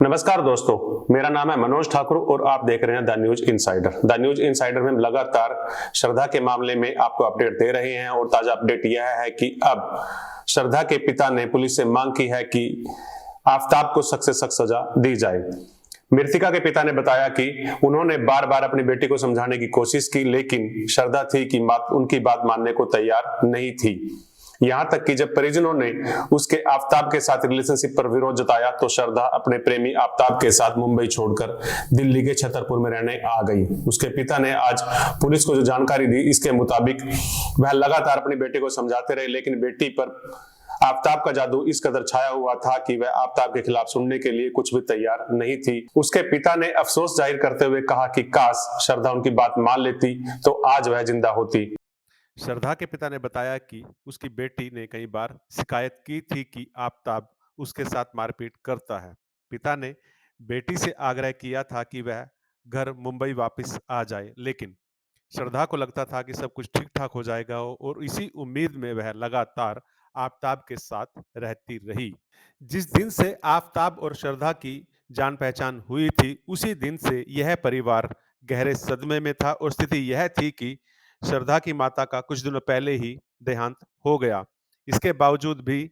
नमस्कार दोस्तों, मेरा नाम है मनोज ठाकुर और आप देख रहे हैं the news insider. The news insider में लगातार श्रद्धा के मामले में आपको अपडेट दे रहे हैं और ताजा अपडेट यह है कि अब श्रद्धा के पिता ने पुलिस से मांग की है कि आफताब को सख्त से सख्त सजा दी जाए। मृतका के पिता ने बताया कि उन्होंने बार बार अपनी बेटी को समझाने की कोशिश की, लेकिन श्रद्धा थी कि उनकी बात मानने को तैयार नहीं थी। यहां तक कि जब परिजनों ने उसके आफताब के साथ रिलेशनशिप पर विरोध जताया तो श्रद्धा अपने प्रेमी आफताब के साथ मुंबई छोड़कर दिल्ली के छतरपुर में रहने आ गई। उसके पिता ने आज पुलिस को जो जानकारी दी, इसके मुताबिक वह लगातार अपनी बेटे को समझाते रहे, लेकिन बेटी पर आफताब का जादू इस कदर छाया हुआ था कि वह आफताब के खिलाफ सुनने के लिए कुछ भी तैयार नहीं थी। उसके पिता ने अफसोस जाहिर करते हुए कहा कि काश श्रद्धा उनकी बात मान लेती तो आज वह जिंदा होती। श्रद्धा के पिता ने बताया कि उसकी बेटी ने कई बार शिकायत की थी कि आफताब उसके साथ मारपीट करता है। पिता ने बेटी से आग्रह किया था कि वह घर मुंबई वापस आ जाए, लेकिन श्रद्धा को लगता था कि सब कुछ ठीक ठाक हो जाएगा और इसी उम्मीद में वह लगातार आफताब के साथ रहती रही। जिस दिन से आफताब और श्रद्धा की जान पहचान हुई थी, उसी दिन से यह परिवार गहरे सदमे में था और स्थिति यह थी कि श्रद्धा की माता का कुछ दिनों पहले ही देहांत हो गया। इसके बावजूद भी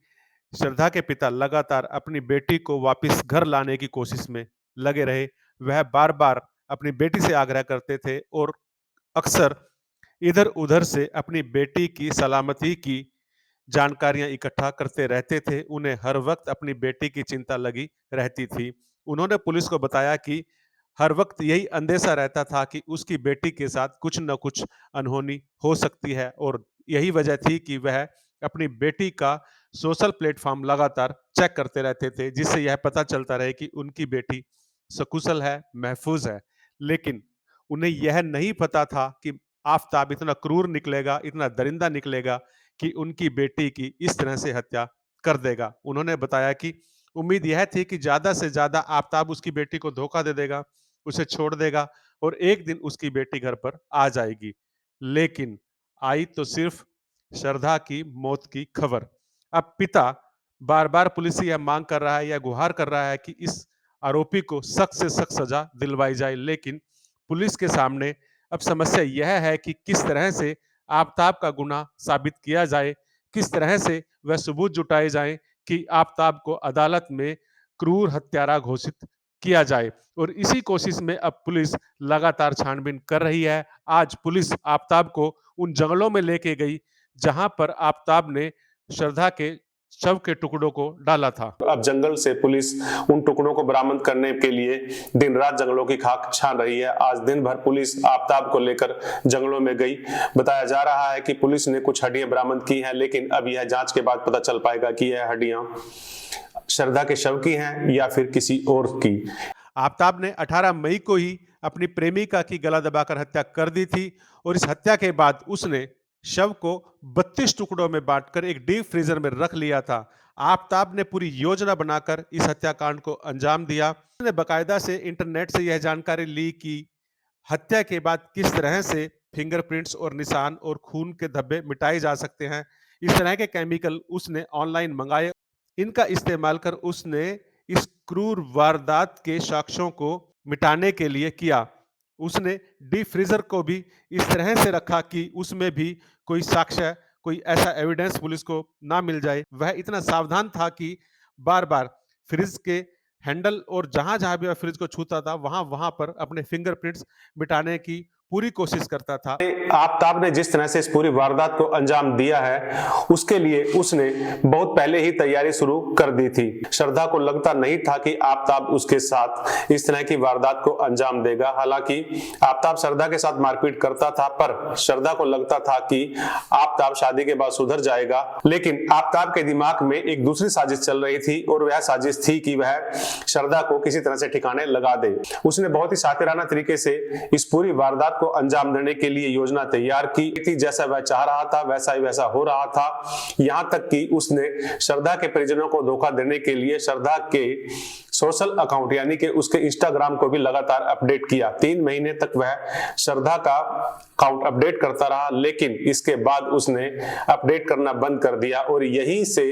श्रद्धा के पिता लगातार अपनी बेटी को वापस घर लाने की कोशिश में लगे रहे। वह बार बार अपनी बेटी से आग्रह करते थे और अक्सर इधर-उधर से अपनी बेटी की सलामती की जानकारियां इकट्ठा करते रहते थे। उन्हें हर वक्त अपनी बेटी की चिंता लगी रहती थी। उन्होंने पुलिस को बताया कि हर वक्त यही अंदेशा रहता था कि उसकी बेटी के साथ कुछ न कुछ अनहोनी हो सकती है और यही वजह थी कि वह अपनी बेटी का सोशल प्लेटफॉर्म लगातार चेक करते रहते थे, जिससे यह पता चलता रहे कि उनकी बेटी सकुशल है, महफूज है। लेकिन उन्हें यह नहीं पता था कि आफताब इतना क्रूर निकलेगा, इतना दरिंदा निकलेगा कि उनकी बेटी की इस तरह से हत्या कर देगा। उन्होंने बताया कि उम्मीद यह थी कि ज़्यादा से ज़्यादा आफताब उसकी बेटी को धोखा दे देगा, उसे छोड़ देगा और एक दिन उसकी बेटी घर पर आ जाएगी। लेकिन आई तो सिर्फ श्रद्धा की मौत की खबर। अब पिता बार-बार पुलिस से यह मांग कर रहा है या गुहार कर रहा है कि इस आरोपी को सख्त से सख्त सजा दिलवाई जाए, लेकिन पुलिस के सामने अब समस्या यह है कि किस तरह से आफताब का गुनाह साबित किया जाए, किस तरह से वह सबूत जुटाए जाएँ कि आफताब को अदालत में क्रूर हत्यारा घोषित किया जाए और इसी कोशिश में अब पुलिस लगातार छानबीन कर रही है। आज पुलिस आफताब को उन जंगलों में लेके गई, जहां पर आफताब ने श्रद्धा के शव के टुकड़ों को डाला था। अब जंगल से पुलिस उन टुकड़ों को बरामद करने के लिए दिन रात जंगलों की खाक छान रही है। आज दिन भर पुलिस आफताब को लेकर जंगलों में गई। बताया जा रहा है कि पुलिस ने कुछ हड्डियां बरामद की हैं, लेकिन अब यह जांच के बाद पता चल पाएगा कि यह हड्डियां श्रद्धा के शव की हैं या फिर किसी और की। आफताब ने 18 मई को ही अपनी प्रेमिका की गला दबाकर हत्या कर दी थी और इस हत्या के बाद उसने शव को 32 टुकड़ों में बांटकर एक डीप फ्रीजर में रख लिया था। आफताब ने पूरी योजना बनाकर इस हत्याकांड को अंजाम दिया। उसने बाकायदा से इंटरनेट से यह जानकारी ली कि हत्या के बाद किस तरह से फिंगरप्रिंट्स और निशान और खून के धब्बे मिटाए जा सकते हैं। इस तरह के केमिकल उसने ऑनलाइन मंगाए। इनका इस्तेमाल कर उसने इस क्रूर वारदात के साक्ष्यों को मिटाने के लिए किया। उसने डीप फ्रीजर को भी इस तरह से रखा कि उसमें भी कोई साक्ष्य, कोई ऐसा एविडेंस पुलिस को ना मिल जाए। वह इतना सावधान था कि बार-बार फ्रिज के हैंडल और जहां-जहां भी वह फ्रिज को छूता था, वहां-वहां पर अपने फिंगरप्रिंट्स मिटाने की पूरी कोशिश करता था। आफताब ने जिस तरह से इस पूरी वारदात को अंजाम दिया है, उसके लिए उसने बहुत पहले ही तैयारी शुरू कर दी थी। श्रद्धा को लगता नहीं था कि आफताब उसके साथ इस तरह की वारदात को अंजाम देगा। हालांकि आफताब श्रद्धा के साथ मारपीट करता था, पर श्रद्धा को लगता था कि आफताब शादी के बाद सुधर जाएगा। लेकिन आफताब के दिमाग में एक दूसरी साजिश चल रही थी और वह साजिश थी कि वह श्रद्धा को किसी तरह से ठिकाने लगा दे। उसने बहुत ही शातिराना तरीके से इस पूरी वारदात को अंजाम देने के लिए योजना तैयार की थी। जैसा वह चाह रहा था वैसा ही वैसा हो रहा था। यहां तक कि उसने श्रद्धा के परिजनों को धोखा देने के लिए श्रद्धा के सोशल अकाउंट यानी कि उसके इंस्टाग्राम को भी लगातार अपडेट किया। 3 महीने तक वह श्रद्धा का अकाउंट अपडेट करता रहा, लेकिन इसके बाद उसने अपडेट करना बंद कर दिया और यहीं से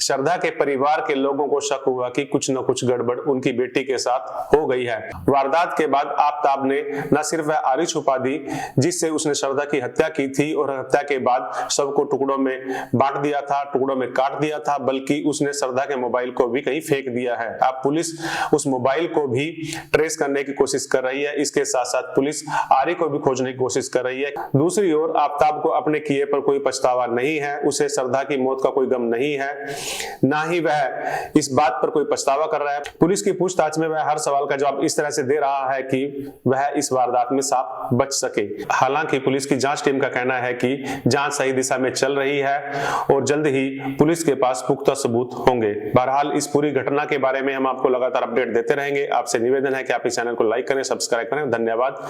श्रद्धा के परिवार के लोगों को शक हुआ कि कुछ न कुछ गड़बड़ उनकी बेटी के साथ हो गई है। वारदात के बाद आफताब ने न सिर्फ वह आरी छुपा दी जिससे उसने श्रद्धा की हत्या की थी और हत्या के बाद शव को टुकड़ों में बांट दिया था, टुकड़ों में काट दिया था, बल्कि उसने श्रद्धा के मोबाइल को भी कहीं फेंक दिया है। अब पुलिस उस मोबाइल को भी ट्रेस करने की कोशिश कर रही है। इसके साथ साथ पुलिस आरी को भी खोजने की कोशिश कर रही है। दूसरी ओर आफताब को अपने किए पर कोई पछतावा नहीं है। उसे श्रद्धा की मौत का कोई गम नहीं है, ना ही वह इस बात पर कोई पछतावा कर रहा है। पुलिस की पूछताछ में वह हर सवाल का जवाब इस तरह से दे रहा है कि वह इस वारदात में साफ बच सके। हालांकि पुलिस की जांच टीम का कहना है कि जांच सही दिशा में चल रही है और जल्द ही पुलिस के पास पुख्ता सबूत होंगे। बहरहाल इस पूरी घटना के बारे में हम आपको लगातार अपडेट देते रहेंगे। आपसे निवेदन है कि आप इस चैनल को लाइक करें, सब्सक्राइब करें। धन्यवाद।